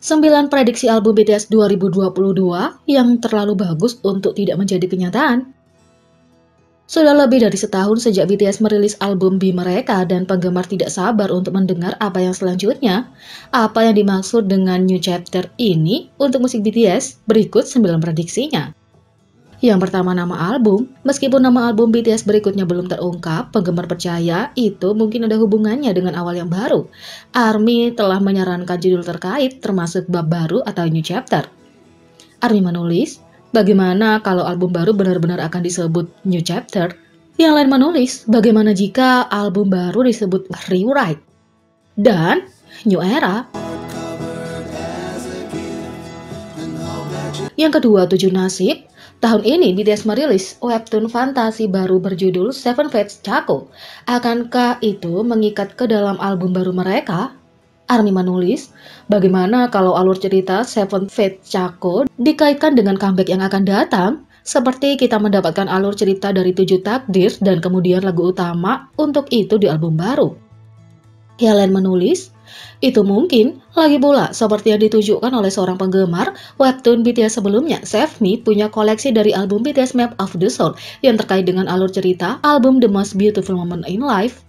9 prediksi album BTS 2022 yang terlalu bagus untuk tidak menjadi kenyataan. Sudah lebih dari setahun sejak BTS merilis album B mereka dan penggemar tidak sabar untuk mendengar apa yang selanjutnya. Apa yang dimaksud dengan New Chapter ini untuk musik BTS? Berikut 9 prediksinya. Yang pertama, nama album. Meskipun nama album BTS berikutnya belum terungkap, penggemar percaya itu mungkin ada hubungannya dengan awal yang baru. ARMY telah menyarankan judul terkait termasuk bab baru atau New Chapter. ARMY menulis, bagaimana kalau album baru benar-benar akan disebut New Chapter? Yang lain menulis, bagaimana jika album baru disebut Rewrite? Dan New Era. Yang kedua, 7 nasib. Tahun ini BTS merilis webtoon fantasi baru berjudul Seven Fates Chaco. Akankah itu mengikat ke dalam album baru mereka? ARMY menulis, bagaimana kalau alur cerita Seven Fates Chaco dikaitkan dengan comeback yang akan datang? Seperti kita mendapatkan alur cerita dari 7 takdir dan kemudian lagu utama untuk itu di album baru. Helen menulis, itu mungkin, lagi pula seperti yang ditunjukkan oleh seorang penggemar, webtoon BTS sebelumnya, Save Me punya koleksi dari album BTS Map of the Soul yang terkait dengan alur cerita album The Most Beautiful Moment in Life.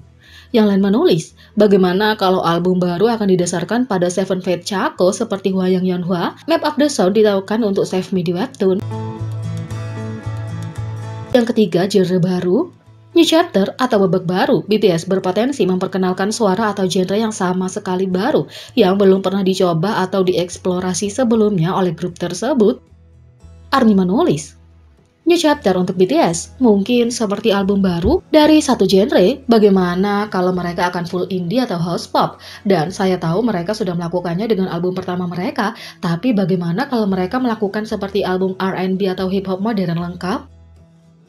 Yang lain menulis, bagaimana kalau album baru akan didasarkan pada Seven Fates Chaco seperti Hwayang Yeonhwa, Map of the Soul ditahukan untuk Save Me di webtoon. Yang ketiga, genre baru. New Chapter atau babak baru, BTS berpotensi memperkenalkan suara atau genre yang sama sekali baru yang belum pernah dicoba atau dieksplorasi sebelumnya oleh grup tersebut. ARMY menulis, New Chapter untuk BTS mungkin seperti album baru dari satu genre. Bagaimana kalau mereka akan full indie atau house pop? Dan saya tahu mereka sudah melakukannya dengan album pertama mereka, tapi bagaimana kalau mereka melakukan seperti album R&B atau hip hop modern lengkap?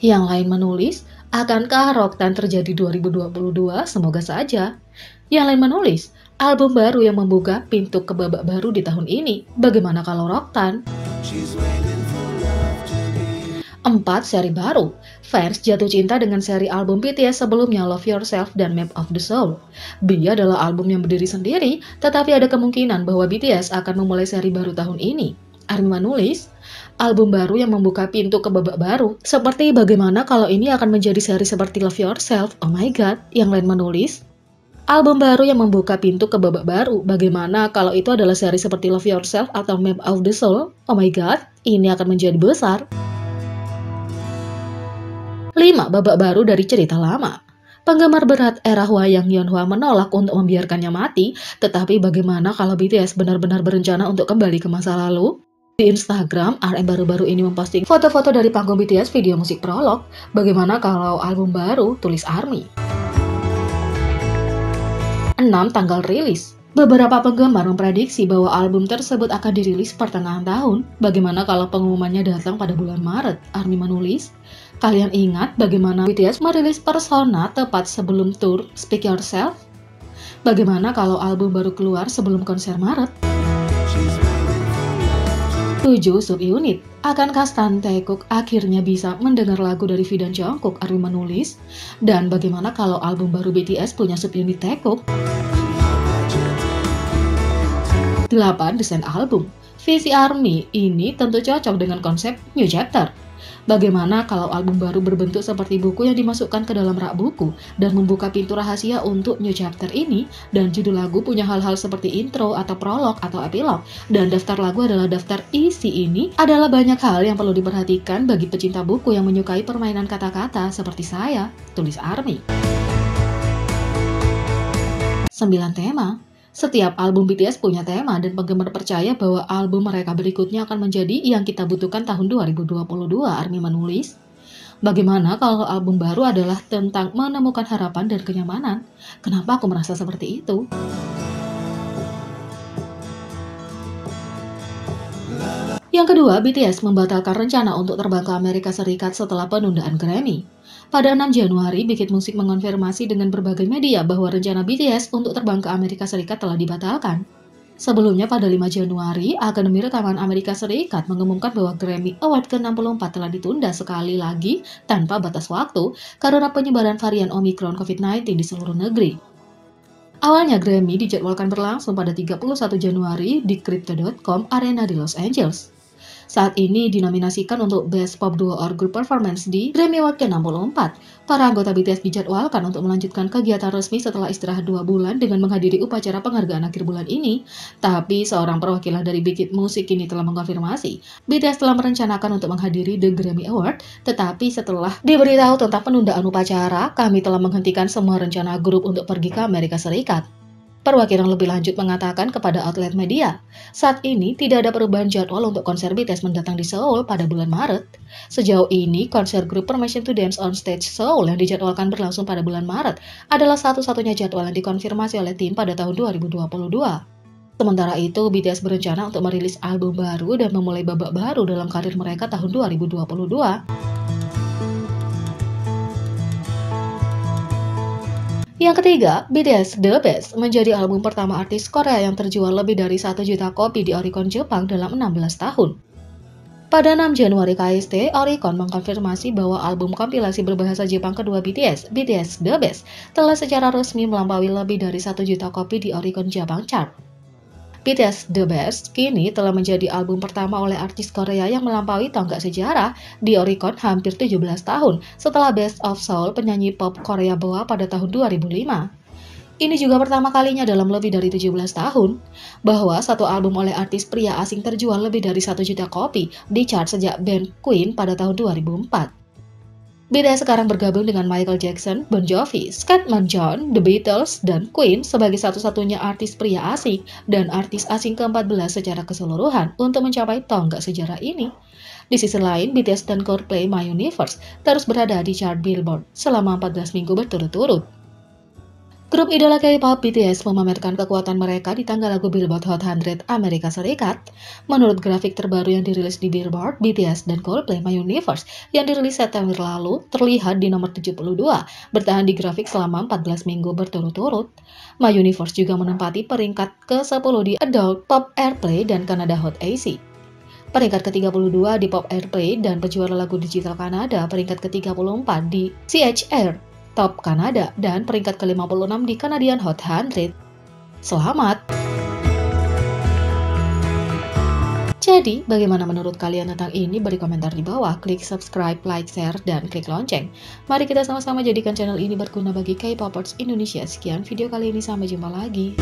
Yang lain menulis, akankah Rocktan terjadi 2022? Semoga saja. Yang lain menulis, album baru yang membuka pintu ke babak baru di tahun ini. Bagaimana kalau Rocktan? 4. Seri baru. Fans jatuh cinta dengan seri album BTS sebelumnya Love Yourself dan Map of the Soul. B adalah album yang berdiri sendiri, tetapi ada kemungkinan bahwa BTS akan memulai seri baru tahun ini. ARMY menulis, album baru yang membuka pintu ke babak baru. Seperti bagaimana kalau ini akan menjadi seri seperti Love Yourself? Oh my god. Yang lain menulis, album baru yang membuka pintu ke babak baru. Bagaimana kalau itu adalah seri seperti Love Yourself atau Map of the Soul? Oh my god. Ini akan menjadi besar. 5. Babak baru dari cerita lama. Penggemar berat era Hwayang Yeonhwa menolak untuk membiarkannya mati, tetapi bagaimana kalau BTS benar-benar berencana untuk kembali ke masa lalu? Di Instagram, RM baru-baru ini memposting foto-foto dari panggung BTS video musik prolog. Bagaimana kalau album baru? Tulis ARMY. 6. Tanggal rilis. Beberapa penggemar memprediksi bahwa album tersebut akan dirilis pertengahan tahun. Bagaimana kalau pengumumannya datang pada bulan Maret? ARMY menulis, kalian ingat bagaimana BTS merilis Persona tepat sebelum tour Speak Yourself? Bagaimana kalau album baru keluar sebelum konser Maret? 7. Subunit. Akankah Stan Taekook akhirnya bisa mendengar lagu dari V dan Jungkook? ARMY menulis, dan bagaimana kalau album baru BTS punya subunit Taekook? 8. Desain album. Visi ARMY ini tentu cocok dengan konsep New Chapter. Bagaimana kalau album baru berbentuk seperti buku yang dimasukkan ke dalam rak buku dan membuka pintu rahasia untuk New Chapter ini, dan judul lagu punya hal-hal seperti intro atau prolog atau epilog, dan daftar lagu adalah daftar isi. Ini adalah banyak hal yang perlu diperhatikan bagi pecinta buku yang menyukai permainan kata-kata seperti saya, tulis ARMY. 9. Tema. Setiap album BTS punya tema dan penggemar percaya bahwa album mereka berikutnya akan menjadi yang kita butuhkan tahun 2022, ARMY menulis. Bagaimana kalau album baru adalah tentang menemukan harapan dan kenyamanan? Kenapa aku merasa seperti itu? Yang kedua, BTS membatalkan rencana untuk terbang ke Amerika Serikat setelah penundaan Grammy. Pada 6 Januari, Bikin Musik mengonfirmasi dengan berbagai media bahwa rencana BTS untuk terbang ke Amerika Serikat telah dibatalkan. Sebelumnya pada 5 Januari, Akademi Rekaman Amerika Serikat mengumumkan bahwa Grammy Award ke-64 telah ditunda sekali lagi tanpa batas waktu karena penyebaran varian Omicron COVID-19 di seluruh negeri. Awalnya Grammy dijadwalkan berlangsung pada 31 Januari di Crypto.com Arena di Los Angeles. Saat ini dinominasikan untuk Best Pop Duo or Group Performance di Grammy Award ke-64. Para anggota BTS dijadwalkan untuk melanjutkan kegiatan resmi setelah istirahat 2 bulan dengan menghadiri upacara penghargaan akhir bulan ini. Tapi seorang perwakilan dari Big Hit Music kini telah mengkonfirmasi BTS telah merencanakan untuk menghadiri The Grammy Award, tetapi setelah diberitahu tentang penundaan upacara, kami telah menghentikan semua rencana grup untuk pergi ke Amerika Serikat. Perwakilan lebih lanjut mengatakan kepada outlet media, saat ini tidak ada perubahan jadwal untuk konser BTS mendatang di Seoul pada bulan Maret. Sejauh ini, konser grup Permission to Dance on Stage Seoul yang dijadwalkan berlangsung pada bulan Maret adalah satu-satunya jadwal yang dikonfirmasi oleh tim pada tahun 2022. Sementara itu, BTS berencana untuk merilis album baru dan memulai babak baru dalam karir mereka tahun 2022. Yang ketiga, BTS The Best menjadi album pertama artis Korea yang terjual lebih dari 1 juta kopi di Oricon Jepang dalam 16 tahun. Pada 6 Januari KST, Oricon mengkonfirmasi bahwa album kompilasi berbahasa Jepang kedua BTS, BTS The Best, telah secara resmi melampaui lebih dari 1 juta kopi di Oricon Jepang Chart. BTS The Best kini telah menjadi album pertama oleh artis Korea yang melampaui tonggak sejarah di Oricon hampir 17 tahun setelah Best of Seoul penyanyi pop Korea Boa pada tahun 2005. Ini juga pertama kalinya dalam lebih dari 17 tahun bahwa satu album oleh artis pria asing terjual lebih dari 1 juta kopi di chart sejak band Queen pada tahun 2004. BTS sekarang bergabung dengan Michael Jackson, Bon Jovi, Scatman John, The Beatles, dan Queen sebagai satu-satunya artis pria asing dan artis asing ke-14 secara keseluruhan untuk mencapai tonggak sejarah ini. Di sisi lain, BTS dan Coldplay My Universe terus berada di chart Billboard selama 14 minggu berturut-turut. Grup idola K-pop BTS memamerkan kekuatan mereka di tangga lagu Billboard Hot 100 Amerika Serikat. Menurut grafik terbaru yang dirilis di Billboard, BTS dan Coldplay My Universe yang dirilis September lalu terlihat di nomor 72, bertahan di grafik selama 14 minggu berturut-turut. My Universe juga menempati peringkat ke-10 di Adult Pop Airplay dan Canada Hot AC. Peringkat ke-32 di Pop Airplay dan penjualan lagu digital Kanada, peringkat ke-34 di CHR Top Kanada, dan peringkat ke-56 di Canadian Hot 100. Selamat! Jadi, bagaimana menurut kalian tentang ini? Beri komentar di bawah, klik subscribe, like, share, dan klik lonceng. Mari kita sama-sama jadikan channel ini berguna bagi K-popers Indonesia. Sekian video kali ini, sampai jumpa lagi.